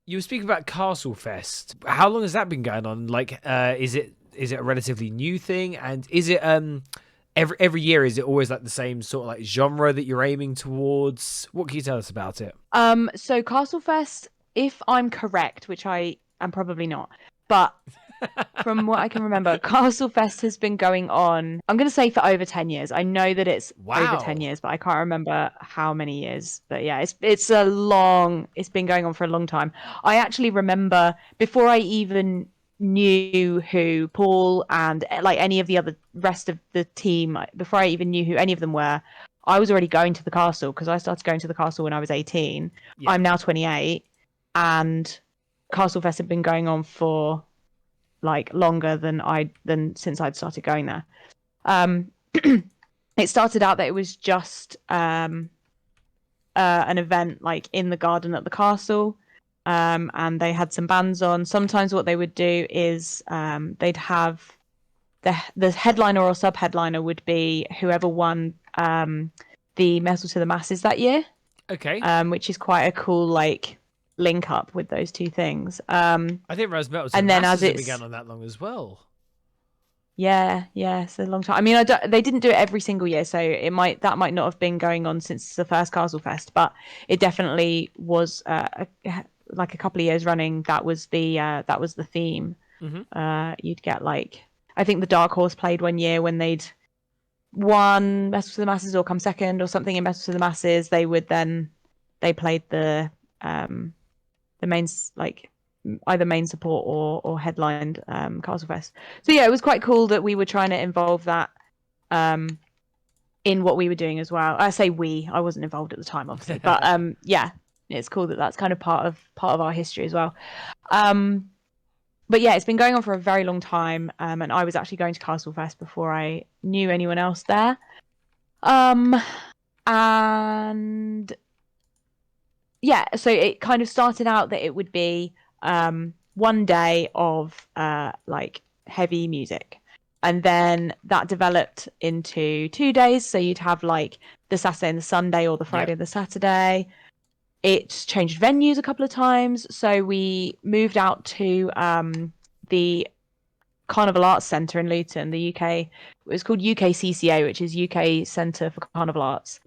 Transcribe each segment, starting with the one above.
You were speaking about Castle Fest. How long has that been going on? Like, is it a relatively new thing? And is it every year? Is it always like the same sort of like genre that you're aiming towards? What can you tell us about it? So Castlefest, if I'm correct, which I am probably not, but from what I can remember, Castlefest has been going on, I'm going to say for over 10 years. I know that it's over 10 years, but I can't remember how many years. But yeah, it's been going on for a long time. I actually remember before I even knew who Paul and like any of the other rest of the team, before I even knew who any of them were, I was already going to the castle because I started going to the castle when I was 18. Yeah. I'm now 28, and Castlefest had been going on for like longer than since I'd started going there. It started out that it was just an event like in the garden at the castle, and they had some bands on. Sometimes what they would do is they'd have the headliner or sub headliner would be whoever won the Metal to the Masses that year. Okay. Which is quite a cool like link up with those two things. I think Rose Metal to the Masses have been going on that long as well. Yeah, it's a long time. I mean, they didn't do it every single year, so that might not have been going on since the first Castle Fest, but it definitely was like a couple of years running. That was the theme. Mm-hmm. You'd get like, I think the Dark Horse played one year when they'd won Metal to the Masses or come second or something in Metal to the Masses. They played the main, like either main support or headlined Castlefest. So yeah, it was quite cool that we were trying to involve that in what we were doing as well. I say I wasn't involved at the time, obviously, but yeah, it's cool that that's kind of part of our history as well. But yeah, it's been going on for a very long time, and I was actually going to Castlefest before I knew anyone else there. And yeah, so it kind of started out that it would be one day of like heavy music, and then that developed into 2 days. So you'd have like the Saturday and the Sunday, or the Friday and the Saturday. It's changed venues a couple of times, so we moved out to the Carnival Arts Centre in Luton, the UK. It was called UKCCA, which is UK Centre for Carnival Arts.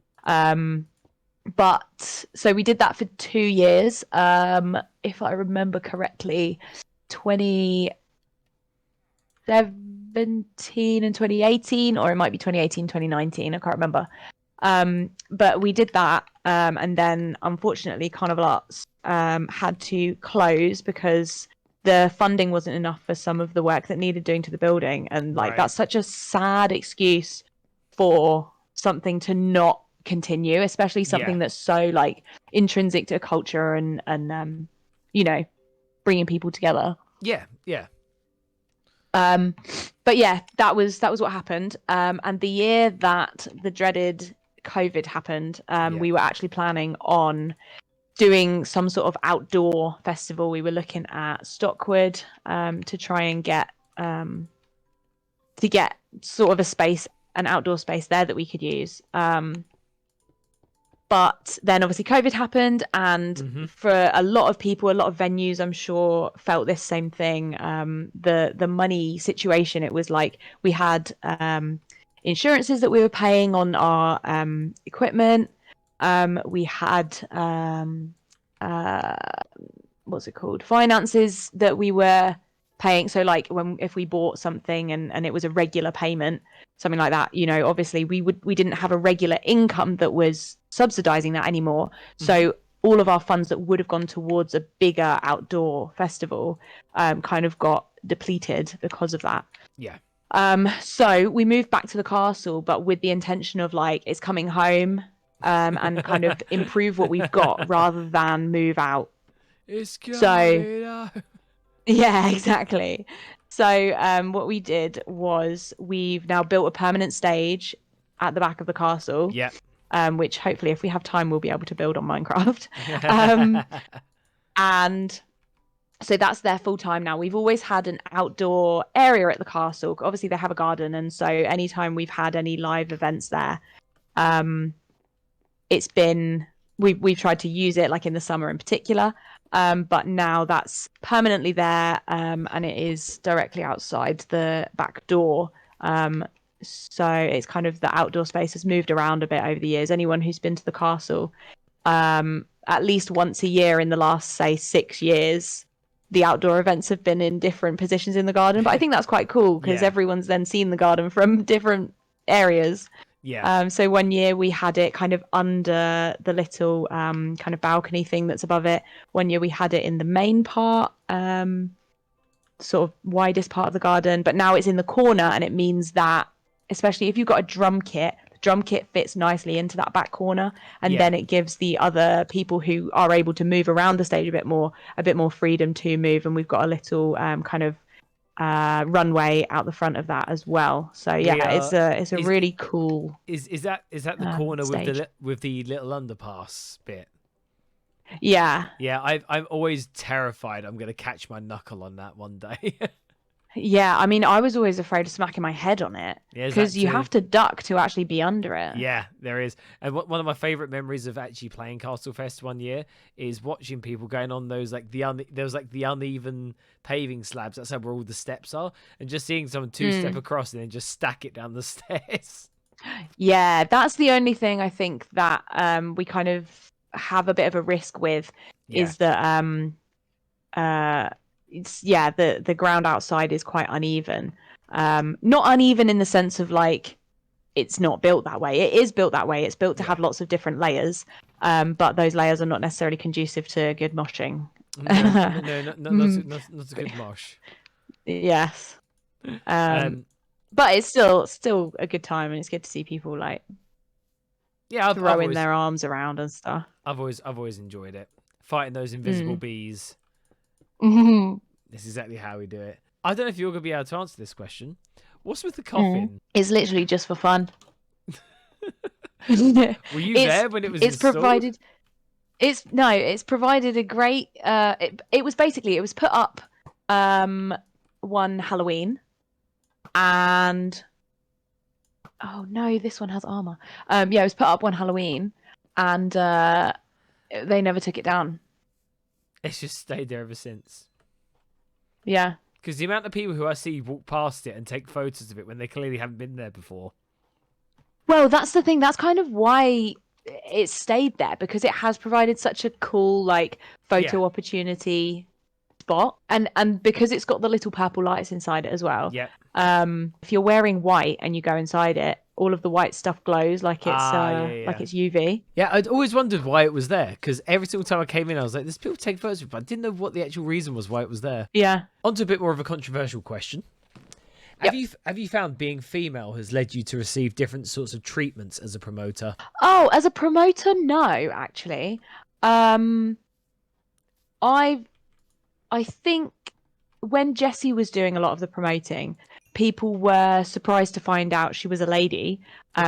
But so we did that for 2 years. If I remember correctly, 2017 and 2018, or it might be 2018, 2019. I can't remember. But we did that, and then unfortunately Carnival Arts had to close because the funding wasn't enough for some of the work that needed doing to the building, and like that's such a sad excuse for something to not continue, especially something that's so like intrinsic to culture and you know, bringing people together. But yeah, that was what happened, and the year that the dreaded COVID happened, we were actually planning on doing some sort of outdoor festival. We were looking at Stockwood to try and get sort of an outdoor space there that we could use. But then obviously COVID happened, and for a lot of people, a lot of venues, I'm sure, felt this same thing. The money situation, it was like we had insurances that we were paying on our equipment. We had what's it called? Finances that we were paying. So like if we bought something and it was a regular payment, something like that, you know, obviously we didn't have a regular income that was subsidizing that anymore. So all of our funds that would have gone towards a bigger outdoor festival kind of got depleted because of that. So we moved back to the castle, but with the intention of like, it's coming home, and kind of improve what we've got rather than move out. It's coming out. Yeah, exactly. So what we did was we've now built a permanent stage at the back of the castle. Which hopefully if we have time we'll be able to build on Minecraft. And so that's there full time now. We've always had an outdoor area at the castle. Obviously they have a garden, and so anytime we've had any live events there, it's been we've tried to use it, like in the summer in particular. But now that's permanently there, and it is directly outside the back door. So it's kind of the outdoor space has moved around a bit over the years. Anyone who's been to the castle, at least once a year in the last, say, 6 years, the outdoor events have been in different positions in the garden. But I think that's quite cool because everyone's then seen the garden from different areas. Yeah. So one year we had it kind of under the little kind of balcony thing that's above it. One year we had it in the main part, sort of widest part of the garden. But now it's in the corner, and it means that, especially if you've got a drum kit, the drum kit fits nicely into that back corner, and then it gives the other people who are able to move around the stage a bit more freedom to move. And we've got a little kind of runway out the front of that as well. So it's a really cool. Is that the corner stage. with the little underpass bit? Yeah. I'm always terrified I'm gonna catch my knuckle on that one day. Yeah, I mean, I was always afraid of smacking my head on it because you have to duck to actually be under it. Yeah, there is. And one of my favorite memories of actually playing Castlefest one year is watching people going on those there was the uneven paving slabs outside where all the steps are, and just seeing someone two-step across and then just stack it down the stairs. Yeah, that's the only thing I think that we kind of have a bit of a risk with is that the ground outside is quite uneven. Not uneven in the sense of like it's not built that way. It is built that way. It's built to have lots of different layers, but those layers are not necessarily conducive to good moshing. No, not a good mosh. Yes. But it's still a good time, and it's good to see people like throwing their arms around and stuff. I've always enjoyed it. Fighting those invisible bees. This is exactly how we do it. I don't know if you're going to be able to answer this question. What's with the coffin? It's literally just for fun. Were you there when it was installed? It's provided a great. It was put up one Halloween, and oh no, this one has armor. It was put up one Halloween, and they never took it down. It's just stayed there ever since. Yeah. Because the amount of people who I see walk past it and take photos of it when they clearly haven't been there before. Well, that's the thing. That's kind of why it stayed there, because it has provided such a cool photo opportunity spot, and because it's got the little purple lights inside it as well. Yeah. If you're wearing white and you go inside it, all of the white stuff glows like it's UV. Yeah, I'd always wondered why it was there, because every single time I came in, I was like, "There's people taking photos," but I didn't know what the actual reason was why it was there. Yeah. On to a bit more of a controversial question. Have you found being female has led you to receive different sorts of treatments as a promoter? Oh, as a promoter, no, actually. I think when Jessie was doing a lot of the promoting, people were surprised to find out she was a lady,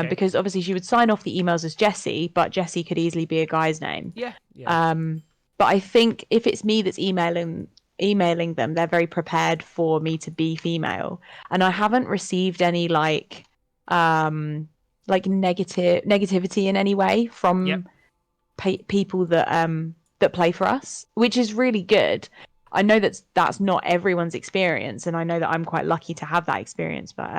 because obviously she would sign off the emails as Jessie, but Jessie could easily be a guy's name. Yeah. But I think if it's me that's emailing them, they're very prepared for me to be female, and I haven't received any negativity in any way from people that play for us, which is really good. I know that's not everyone's experience, and I know that I'm quite lucky to have that experience, but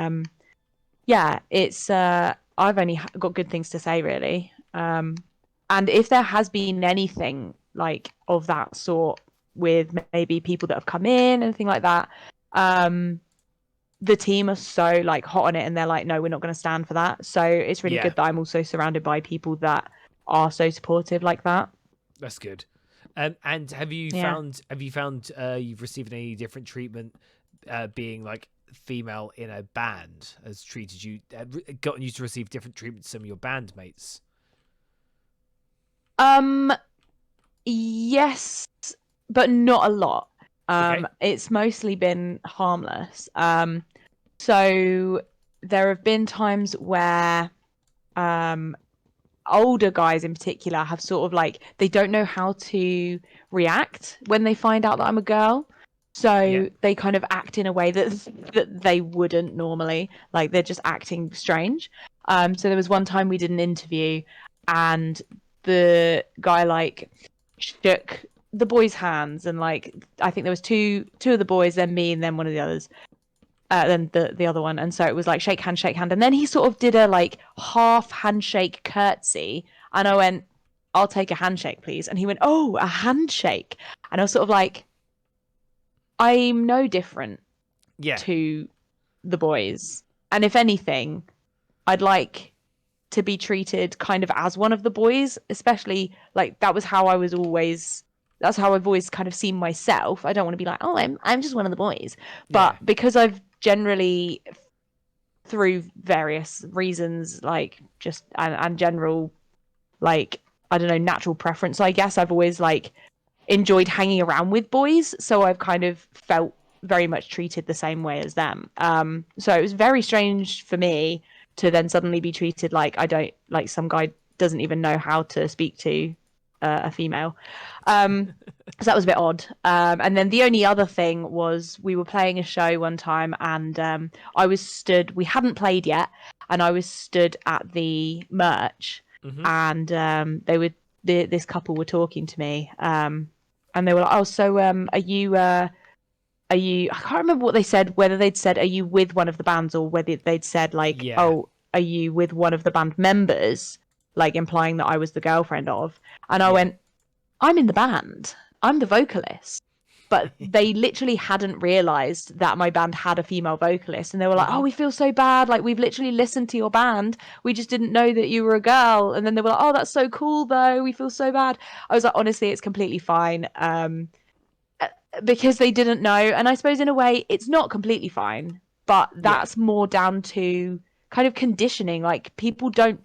it's I've only got good things to say, really. And if there has been anything of that sort with maybe people that have come in, anything like that, the team are so hot on it, and they're like, no, we're not going to stand for that. So it's really good that I'm also surrounded by people that are so supportive like that. That's good. And have you found you've received any different treatment being female in a band has treated you, gotten you to receive different treatment to some of your bandmates? Yes, but not a lot. It's mostly been harmless. So there have been times where older guys in particular have sort of they don't know how to react when they find out that I'm a girl. So they kind of act in a way that they wouldn't normally. They're just acting strange. So there was one time we did an interview, and the guy shook the boys' hands, and like I think there was two of the boys, then me, and then one of the others, then the other one, and so it was like shake hand, and then he sort of did a like half handshake curtsy, and I went, I'll take a handshake, please, and he went, oh, a handshake, and I was sort of like, I'm no different to the boys, and if anything, I'd like to be treated kind of as one of the boys, especially like that's how I've always kind of seen myself. I don't want to be like, oh, I'm just one of the boys, but because I've generally, through various reasons, like just and general, like, I don't know, natural preference, I guess, I've always like enjoyed hanging around with boys, so I've kind of felt very much treated the same way as them. So it was very strange for me to then suddenly be treated like I don't, like some guy doesn't even know how to speak to a female. So that was a bit odd. And then the only other thing was we were playing a show one time, and I was stood, we hadn't played yet, and I was stood at the merch, and this couple were talking to me, and they were like, oh, so are you, I can't remember what they said, whether they'd said, are you with one of the bands, or whether they'd said like, oh, are you with one of the band members, like implying that I was the girlfriend of. And I went, I'm in the band, I'm the vocalist. But they literally hadn't realized that my band had a female vocalist, and they were like, oh, we feel so bad, like we've literally listened to your band, we just didn't know that you were a girl. And then they were like, oh, that's so cool though, we feel so bad. I was like, honestly, it's completely fine. Because they didn't know, and I suppose in a way it's not completely fine, but that's more down to kind of conditioning. Like, people don't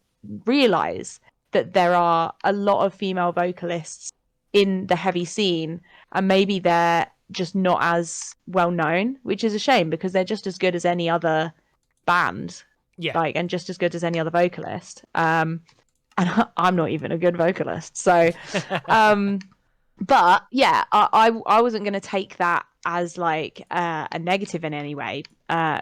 realize that there are a lot of female vocalists in the heavy scene, and maybe they're just not as well known, which is a shame, because they're just as good as any other band, like, and just as good as any other vocalist, and I'm not even a good vocalist, so but yeah, I wasn't going to take that as like a negative in any way,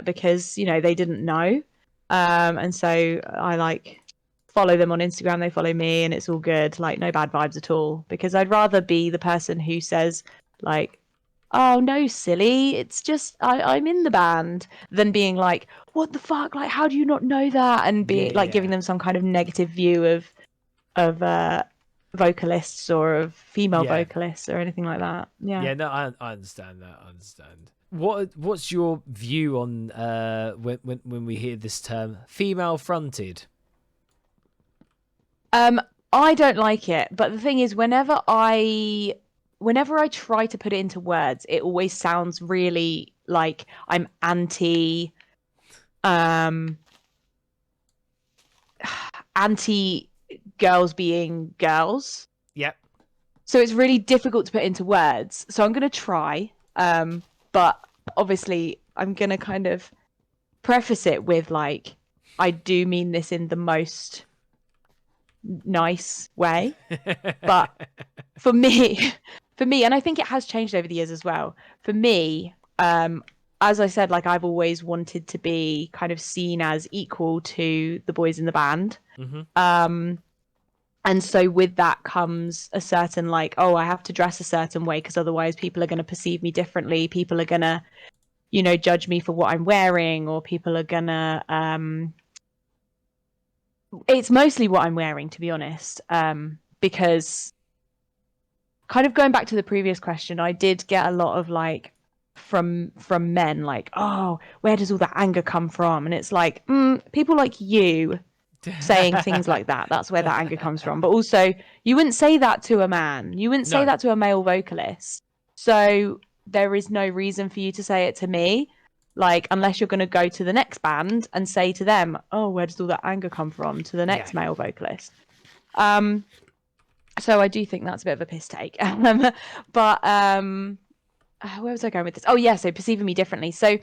because, you know, they didn't know, and so I like follow them on Instagram, they follow me, and it's all good, like no bad vibes at all, because I'd rather be the person who says like, oh no, silly, it's just I'm in the band, than being like, what the fuck, like how do you not know that, and be like giving them some kind of negative view of vocalists or of female vocalists or anything like that. No, I understand that. I understand. What's your view on when we hear this term female fronted? I don't like it, but the thing is, whenever I try to put it into words, it always sounds really like I'm anti girls being girls. Yep. So it's really difficult to put into words. So I'm going to try, but obviously I'm going to kind of preface it with like, I do mean this in the most nice way. But for me, and I think it has changed over the years as well. For me, as I said, like I've always wanted to be kind of seen as equal to the boys in the band. And so with that comes a certain like, oh, I have to dress a certain way because otherwise people are going to perceive me differently. People are going to, you know, judge me for what I'm wearing, or people are going to, it's mostly what I'm wearing, to be honest, because kind of going back to the previous question, I did get a lot of like from men like, oh, where does all that anger come from? And it's like, people like you saying things like that's where that anger comes from. But also, you wouldn't say that to a man, you wouldn't say that to a male vocalist, so there is no reason for you to say it to me, like, unless you're going to go to the next band and say to them, oh, where does all that anger come from, to the next male vocalist. So I do think that's a bit of a piss take. But where was I going with this? Oh yeah, so perceiving me differently. So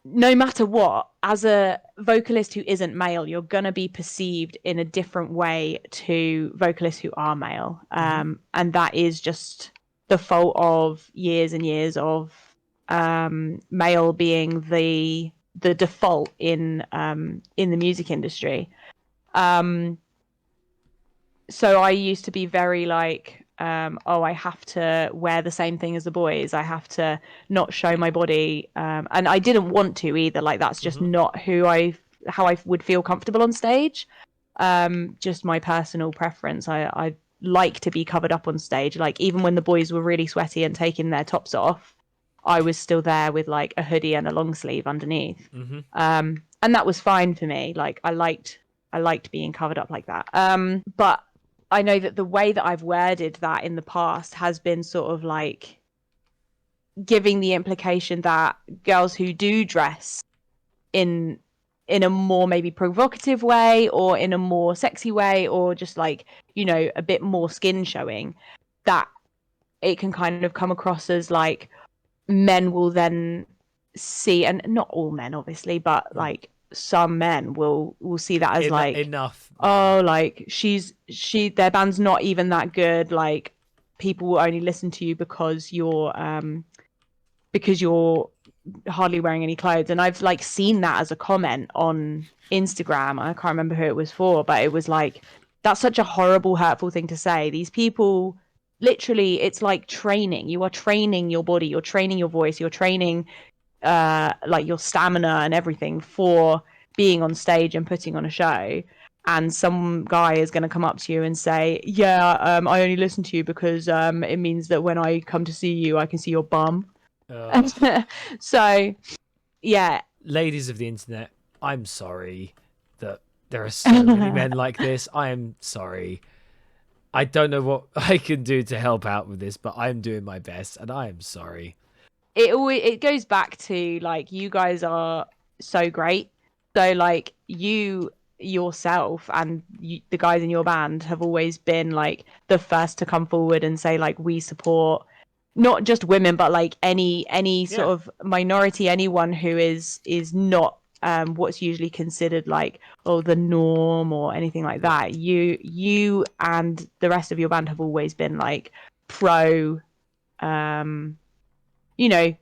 no matter what, as a vocalist who isn't male, you're going to be perceived in a different way to vocalists who are male. And that is just the fault of years and years of male being the default in the music industry. So I used to be very like, oh, I have to wear the same thing as the boys. I have to not show my body. And I didn't want to either. Like, that's just not how I would feel comfortable on stage. Just my personal preference. I like to be covered up on stage. Like, even when the boys were really sweaty and taking their tops off, I was still there with like a hoodie and a long sleeve underneath. And that was fine for me. Like, I liked being covered up like that. But I know that the way that I've worded that in the past has been sort of like giving the implication that girls who do dress in a more maybe provocative way, or in a more sexy way, or just like, you know, a bit more skin showing, that it can kind of come across as like men will then see, and not all men obviously, but like some men will see that as like enough. Oh, like their band's not even that good. Like, people will only listen to you because you're hardly wearing any clothes. And I've like seen that as a comment on Instagram. I can't remember who it was for, but it was like, that's such a horrible, hurtful thing to say. These people, literally, it's like training. You are training your body, you're training your voice, you're training like your stamina and everything for being on stage and putting on a show. And some guy is going to come up to you and say, yeah, I only listen to you because it means that when I come to see you, I can see your bum. So, yeah. Ladies of the internet, I'm sorry that there are so many men like this. I am sorry. I don't know what I can do to help out with this, but I'm doing my best, and I am sorry. It goes back to, like, you guys are so great. So, like, you yourself and the guys in your band have always been like the first to come forward and say, like, we support not just women, but like any sort of minority, anyone who is not what's usually considered like, oh, the norm or anything like that. You and the rest of your band have always been like pro, you know,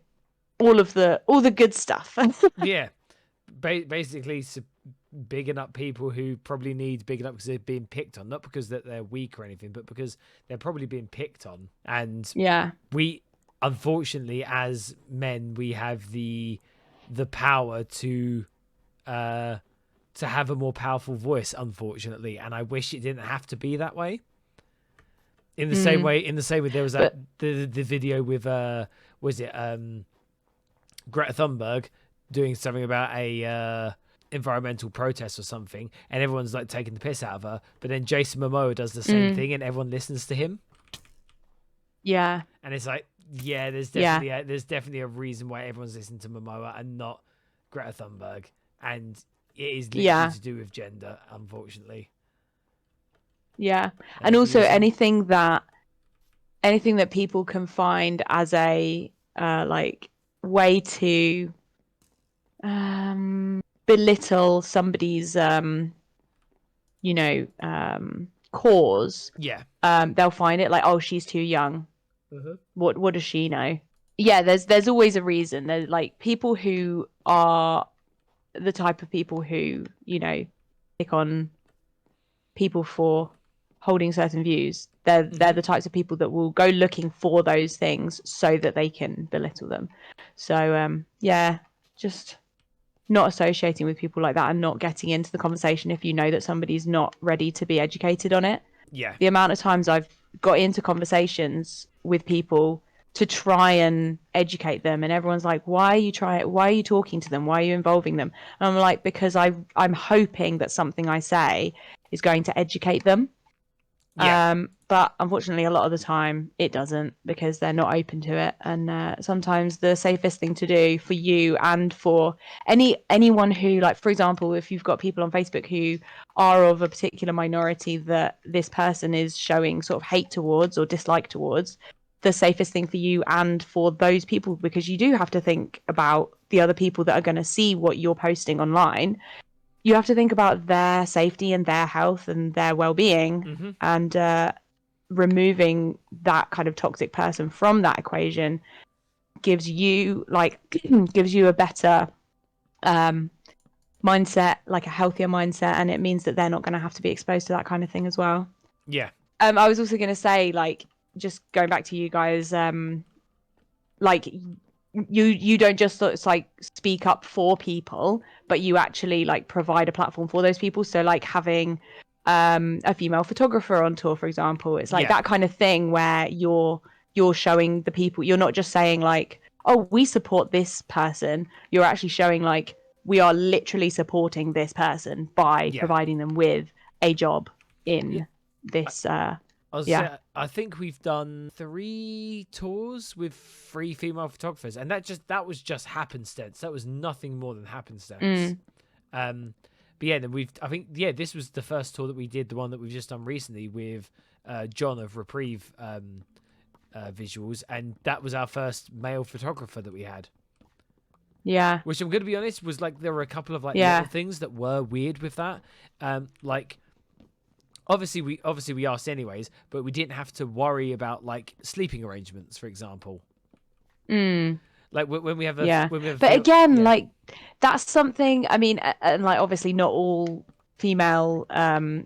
all the good stuff. Yeah, basically bigging up people who probably need bigging up because they're being picked on, not because that they're weak or anything, but because they're probably being picked on. And we, unfortunately, as men, we have the power to have a more powerful voice, unfortunately, and I wish it didn't have to be that way. In the same way, there was that the video with was it Greta Thunberg doing something about a environmental protest or something, and everyone's like taking the piss out of her, but then Jason Momoa does the same thing and everyone listens to him. And it's like, there's definitely a reason why everyone's listening to Momoa and not Greta Thunberg, and it is literally to do with gender, unfortunately. And also anything that people can find as a like way to belittle somebody's cause, they'll find it like, oh, she's too young. What does she know? There's always a reason. There's like people who are the type of people who, you know, pick on people for holding certain views. They're the types of people that will go looking for those things so that they can belittle them. So just not associating with people like that and not getting into the conversation if you know that somebody's not ready to be educated on it. The amount of times I've got into conversations with people to try and educate them, and everyone's like, why are you talking to them? Why are you involving them? And I'm like, because I'm hoping that something I say is going to educate them. But unfortunately, a lot of the time it doesn't, because they're not open to it. And sometimes the safest thing to do for you and for anyone who, like, for example, if you've got people on Facebook who are of a particular minority that this person is showing sort of hate towards or dislike towards, the safest thing for you and for those people, because you do have to think about the other people that are going to see what you're posting online. You have to think about their safety and their health and their well-being, and removing that kind of toxic person from that equation gives you a better mindset, like a healthier mindset, and it means that they're not going to have to be exposed to that kind of thing as well. I was also going to say, like, just going back to you guys, like you don't just sort of like speak up for people, but you actually like provide a platform for those people. So like having a female photographer on tour, for example, it's like Yeah. that kind of thing where you're showing the people, you're not just saying like, oh, we support this person. You're actually showing like we are literally supporting this person by Yeah. providing them with a job Yeah. in this Say, I think we've done 3 tours with 3 female photographers, and that was just happenstance. That was nothing more than happenstance. But yeah, then this was the first tour that we did, the one that we've just done recently with John of Reprieve Visuals, and that was our first male photographer that we had. Yeah. Which I'm going to be honest was like there were a couple of like Yeah. little things that were weird with that, like. Obviously we asked anyways, but we didn't have to worry about like sleeping arrangements, for example. Like when we have a but again, like that's something. I mean, and like obviously not all female,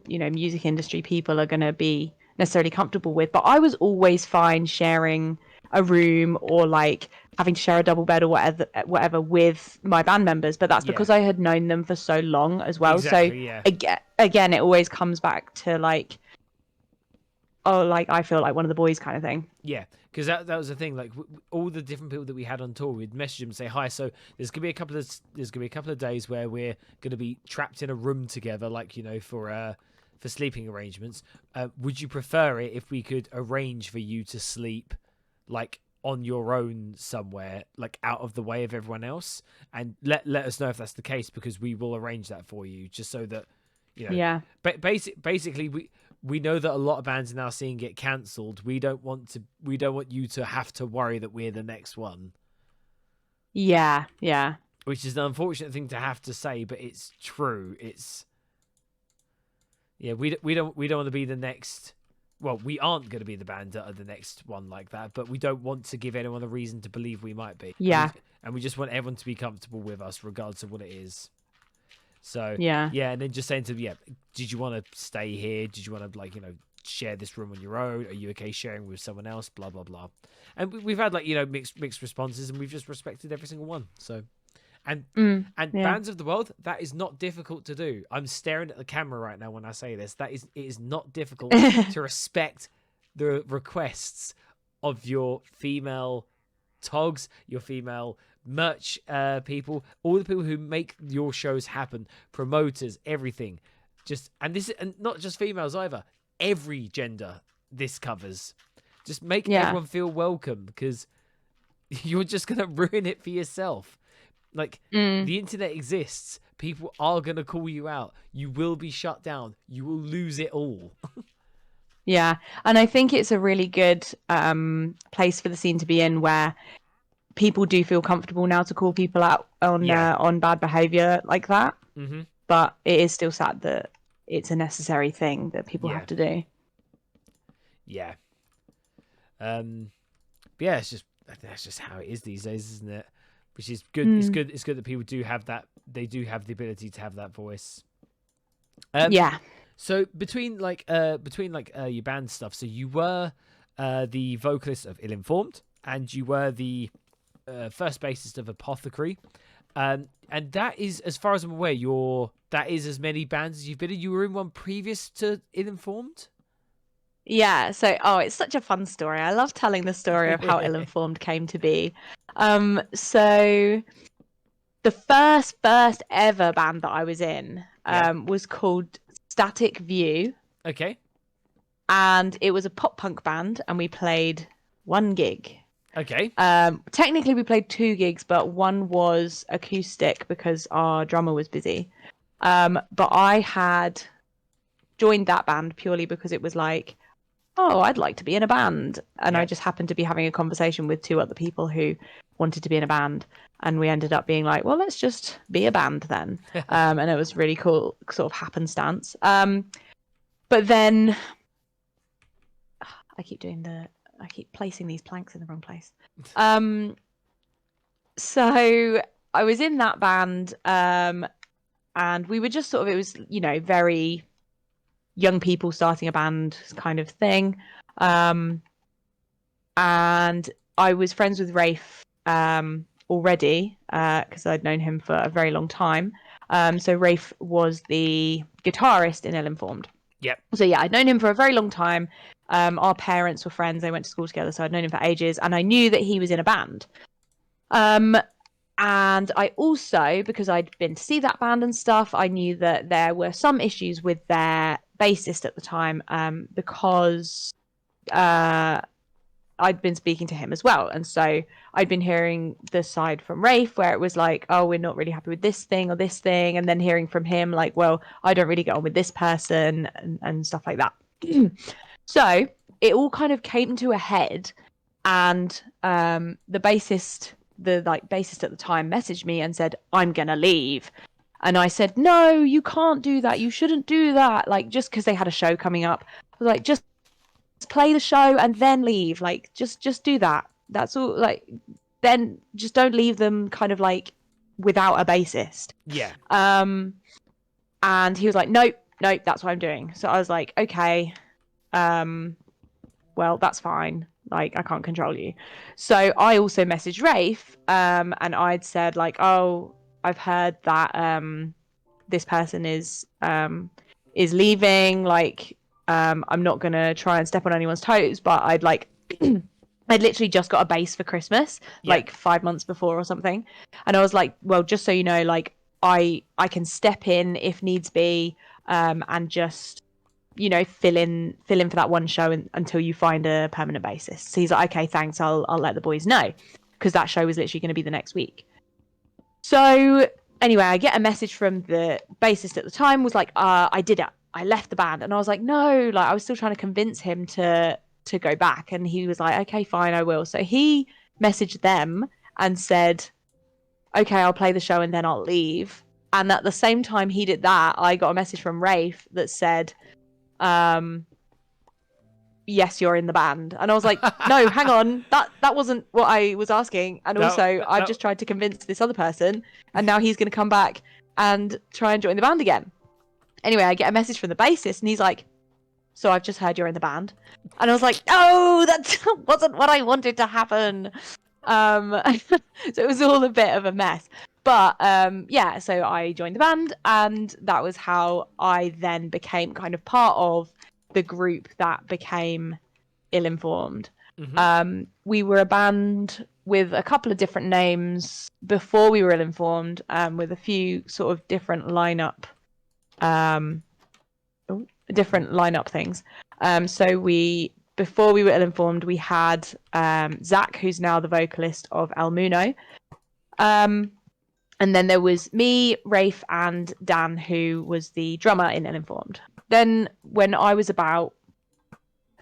music industry people are going to be necessarily comfortable with. But I was always fine sharing a room or like having to share a double bed or whatever with my band members. But that's because I had known them for so long as well. Exactly, so again, it always comes back to like, oh, like I feel like one of the boys kind of thing. Yeah, because that was the thing. Like all the different people that we had on tour, we'd message them and say hi. So there's gonna be a couple of days where we're gonna be trapped in a room together, like for sleeping arrangements. Would you prefer it if we could arrange for you to sleep like on your own somewhere, like out of the way of everyone else? And let us know if that's the case, because we will arrange that for you, just so that Yeah. But basically we know that a lot of bands are now seeing get cancelled. We don't want you to have to worry that we're the next one. Yeah. Which is an unfortunate thing to have to say, but it's true. We don't want to be the next. Well, we aren't going to be the band that are the next one like that, but we don't want to give anyone a reason to believe we might be. Yeah. And we just want everyone to be comfortable with us, regardless of what it is. So yeah, and then just saying to them, did you want to stay here? Did you want to share this room on your own? Are you okay sharing with someone else? Blah blah blah. And we've had mixed responses, and we've just respected every single one. So, and bands of the world, that is not difficult to do. I'm staring at the camera right now when I say this. It is not difficult to respect the requests of your female togs, your female merch people, all the people who make your shows happen, promoters, everything. And not just females either, every gender this covers. Just make everyone feel welcome, because you're just gonna ruin it for yourself. Like the internet exists, people are gonna call you out, you will be shut down, you will lose it all. Yeah, and I think it's a really good place for the scene to be in, where people do feel comfortable now to call people out on bad behavior like that. Mm-hmm. But it is still sad that it's a necessary thing that people have to do. Yeah. That's just how it is these days, isn't it? Which is good. It's good that people do have that. They do have the ability to have that voice. So between your band stuff, so you were the vocalist of Ill Informed, and you were the first bassist of Apothecary, and that is, as far as I'm aware, that is as many bands as you've been in. You were in one previous to Ill Informed. Yeah, so it's such a fun story. I love telling the story of how Ill Informed came to be. So the first ever band that I was in was called Static View. Okay. And it was a pop punk band, and we played 1 gig. Okay. Technically we played 2 gigs, but one was acoustic because our drummer was busy. But I had joined that band purely because it was like, oh, I'd like to be in a band. And I just happened to be having a conversation with 2 other people who wanted to be in a band. And we ended up being like, well, let's just be a band then. And it was really cool, sort of happenstance. But then I keep placing these planks in the wrong place. So I was in that band, and we were just sort of, it was, very young people starting a band kind of thing. and I was friends with Rafe already because I'd known him for a very long time. So Rafe was the guitarist in Ill Informed. Yep. So yeah, I'd known him for a very long time. Our parents were friends; they went to school together, so I'd known him for ages, and I knew that he was in a band. And I also, because I'd been to see that band and stuff, I knew that there were some issues with their bassist at the time, because I'd been speaking to him as well. And so I'd been hearing the side from Rafe where it was like, oh, we're not really happy with this thing or this thing. And then hearing from him like, well, I don't really get on with this person and stuff like that. So it all kind of came to a head, and the bassist at the time messaged me and said, I'm gonna leave. And I said, no, you can't do that, you shouldn't do that, like, just because they had a show coming up. I was like, just play the show and then leave, like, just do that, that's all, like, then just don't leave them kind of like without a bassist. Yeah. And he was like, nope, that's what I'm doing. So I was like, okay, well, that's fine. Like, I can't control you. So I also messaged Rafe, and I'd said like, oh, I've heard that this person is leaving. Like, I'm not gonna try and step on anyone's toes, but I'd like, I'd literally just got a bass for Christmas, like 5 months before or something, and I was like, well, just so you know, like, I can step in if needs be, and just, you know, fill in for that one show until you find a permanent bassist. So he's like, okay, thanks, I'll let the boys know, because that show was literally going to be the next week. So anyway, I get a message from the bassist at the time, was like, I did it, I left the band. And I was like, no, like, I was still trying to convince him to go back, and he was like, okay, fine, I will. So he messaged them and said, okay, I'll play the show and then I'll leave. And at the same time he did that, I got a message from Rafe that said, yes, you're in the band. And I was like, no, hang on, that wasn't what I was asking. And also, I've just tried to convince this other person, and now he's going to come back and try and join the band again. Anyway, I get a message from the bassist, and he's like, so I've just heard you're in the band. And I was like, no, that wasn't what I wanted to happen. So it was all a bit of a mess. But yeah, so I joined the band, and that was how I then became kind of part of the group that became Ill Informed. Mm-hmm. We were a band with a couple of different names before we were Ill Informed, with a few sort of different lineup things. So before we were Ill Informed, we had Zach, who's now the vocalist of El Muno. And then there was me, Rafe, and Dan, who was the drummer in Ill Informed. Then when I was I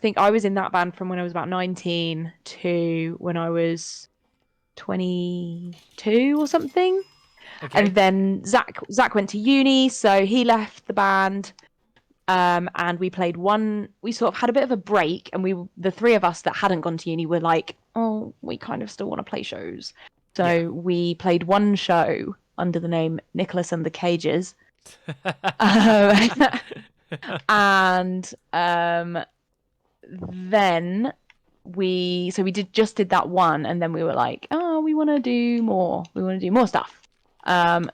think I was in that band from when I was about 19 to when I was 22 or something. Okay. And then Zach went to uni, so he left the band. And we sort of had a bit of a break, and the three of us that hadn't gone to uni were like, oh, we kind of still want to play shows. So we played one show under the name Nicholas and the Cages. And then we did that one, and then we were like, oh, we want to do more. We want to do more stuff.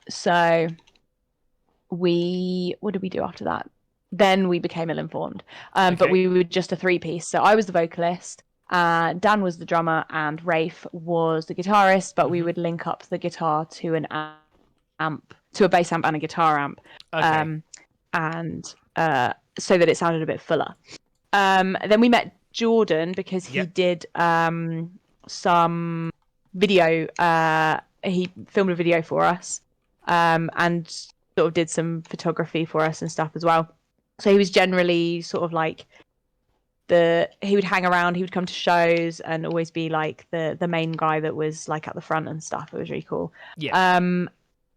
So what did we do after that? Then we became Ill Informed. But we were just a three-piece. So I was the vocalist, Dan was the drummer, and Rafe was the guitarist, but we would link up the guitar to an amp, to a bass amp and a guitar amp. Okay. And so that it sounded a bit fuller. Then we met Jordan because he did some video. He filmed a video for us, and sort of did some photography for us and stuff as well. So he was generally sort of like he would hang around, he would come to shows and always be like the main guy that was like at the front and stuff. It was really cool. Yeah.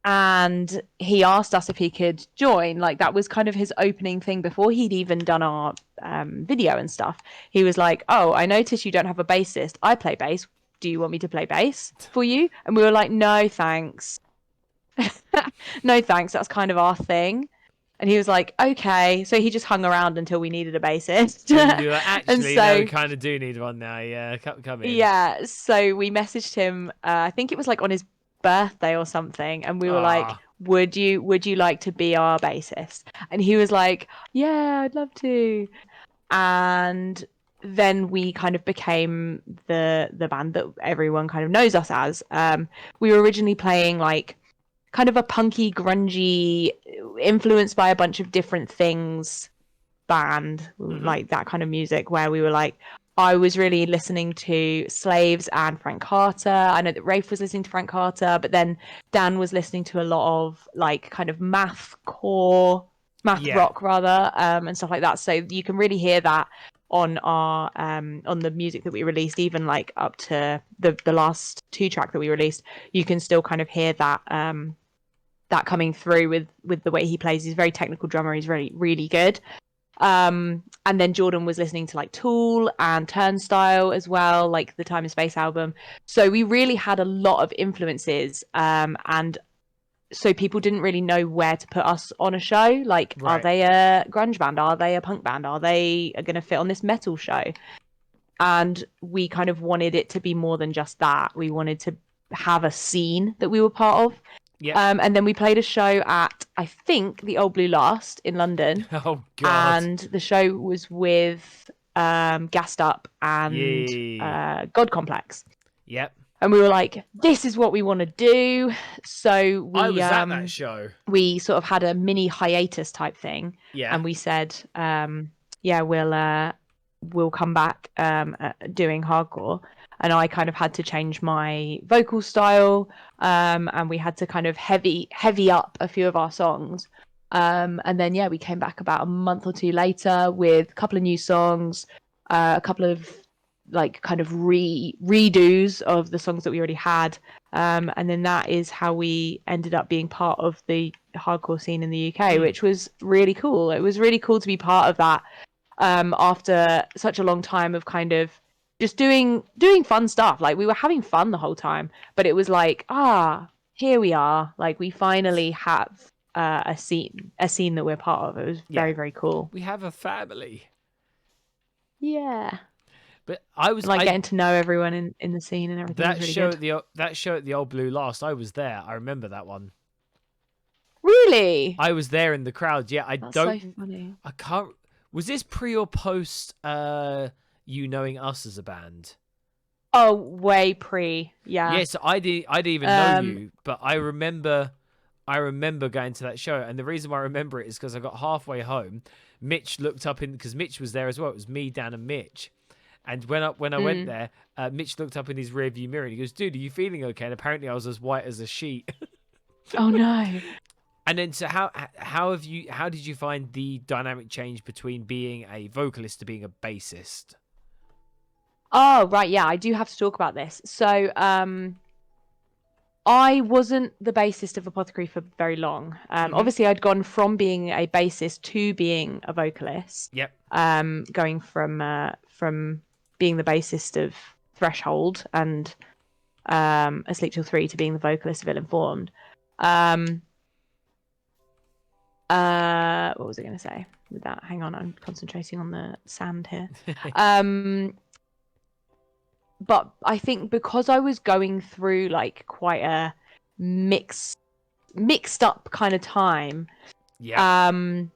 And he asked us if he could join. Like, that was kind of his opening thing before he'd even done our video and stuff. He was like, oh, I noticed you don't have a bassist. I play bass. Do you want me to play bass for you? And we were like, no, thanks. No, thanks. That's kind of our thing. And he was like, okay. So he just hung around until we needed a bassist. And you're like, And actually, no, so we kind of do need one now. Yeah, come in. yeah, so we messaged him. I think it was like on his birthday or something, and we were like, Ah, would you like to be our bassist?" And he was like, "Yeah, I'd love to." And then we kind of became the band that everyone kind of knows us as. We were originally playing like kind of a punky, grungy, influenced by a bunch of different things band, like that kind of music, where we were like, I was really listening to Slaves and Frank Carter. I know that Rafe was listening to Frank Carter, but then Dan was listening to a lot of like kind of math yeah. rock rather, and stuff like that. So you can really hear that on our on the music that we released, even like up to the last 2 track that we released. You can still kind of hear that that coming through with the way he plays. He's a very technical drummer. He's really really good. And then Jordan was listening to like Tool and Turnstile as well, like the Time and Space album. So we really had a lot of influences, and so people didn't really know where to put us on a show. Like, are Right. they a grunge band? Are they a punk band? Are they going to fit on this metal show? And we kind of wanted it to be more than just that. We wanted to have a scene that we were part of. Yep. And then we played a show at, I think, the Old Blue Last in London, Oh God. and the show was with Gassed Up and Yay. God Complex. Yep. And we were like, this is what we want to do. So I was at that show. we sort of had a mini hiatus type thing, Yeah. and we said, yeah, we'll come back doing hardcore. And I kind of had to change my vocal style, and we had to kind of heavy up a few of our songs. And then yeah, we came back about a month or 2 later with a couple of new songs, a couple of like kind of redos of the songs that we already had. And then that is how we ended up being part of the hardcore scene in the UK, which was really cool. It was really cool to be part of that, after such a long time of kind of just doing fun stuff. Like, we were having fun the whole time, but it was like, here we are. Like, we finally have a scene that we're part of. It was very, very cool. We have a family. Yeah. But I was like getting to know everyone in the scene and everything. That was really show good. that show at the Old Blue Last. I was there. I remember that one. Really? I was there in the crowd. Yeah, That's so funny. I can't. Was this pre or post? You knowing us as a band? Oh, way pre. Yeah. Yes, I didn't even know you, but I remember going to that show, and the reason why I remember it is because I got halfway home. Mitch looked up because Mitch was there as well. It was me, Dan, and Mitch. And when I went there, Mitch looked up in his rearview mirror and he goes, "Dude, are you feeling okay?" And apparently I was as white as a sheet. Oh no. And then, so how did you find the dynamic change between being a vocalist to being a bassist? Oh, right, yeah, I do have to talk about this. So, I wasn't the bassist of Apothecary for very long. Obviously, I'd gone from being a bassist to being a vocalist. Yep. Going from being the bassist of Threshold and Asleep Till 3 to being the vocalist of Ill Informed. What was I going to say with that? Hang on, I'm concentrating on the sand here. But I think because I was going through like quite a mixed up kind of time, it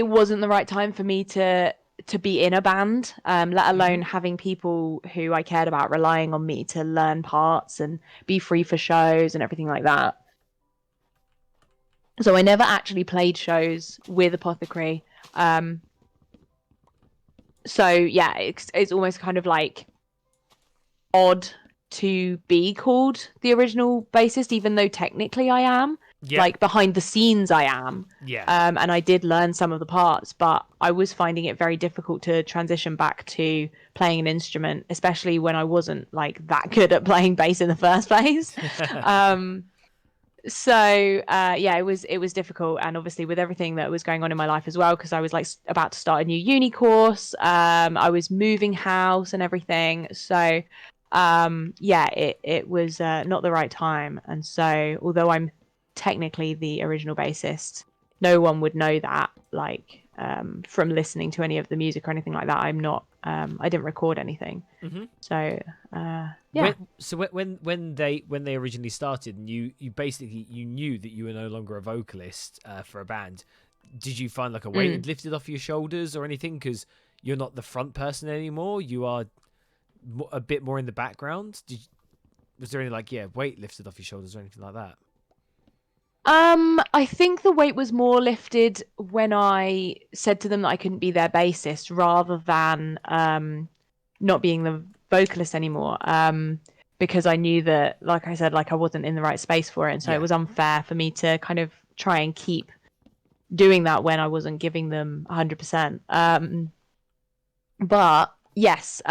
wasn't the right time for me to be in a band, let alone having people who I cared about relying on me to learn parts and be free for shows and everything like that. So I never actually played shows with Apothecary. So yeah, it's almost kind of like odd to be called the original bassist, even though technically I am. Yeah. Like, behind the scenes I am. Yeah. And I did learn some of the parts, but I was finding it very difficult to transition back to playing an instrument, especially when I wasn't like that good at playing bass in the first place. So yeah, it was difficult, and obviously with everything that was going on in my life as well, because I was like about to start a new uni course, I was moving house and everything, so yeah, it was not the right time. And so although I'm technically the original bassist no one would know that, like, from listening to any of the music or anything like that. I'm not, I didn't record anything. Mm-hmm. So, yeah. When they originally started, and you basically you knew that you were no longer a vocalist for a band, did you find like a weight had lifted off your shoulders or anything? Because you're not the front person anymore. You are a bit more in the background. Was there any like weight lifted off your shoulders or anything like that? I think the weight was more lifted when I said to them that I couldn't be their bassist, rather than not being the vocalist anymore. Because I knew that, like I said, like I wasn't in the right space for it, and so it was unfair for me to kind of try and keep doing that when I wasn't giving them 100%. But yes,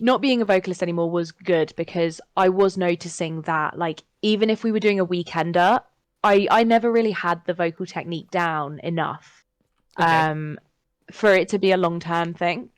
not being a vocalist anymore was good, because I was noticing that, like, even if we were doing a weekender, I never really had the vocal technique down enough for it to be a long-term thing.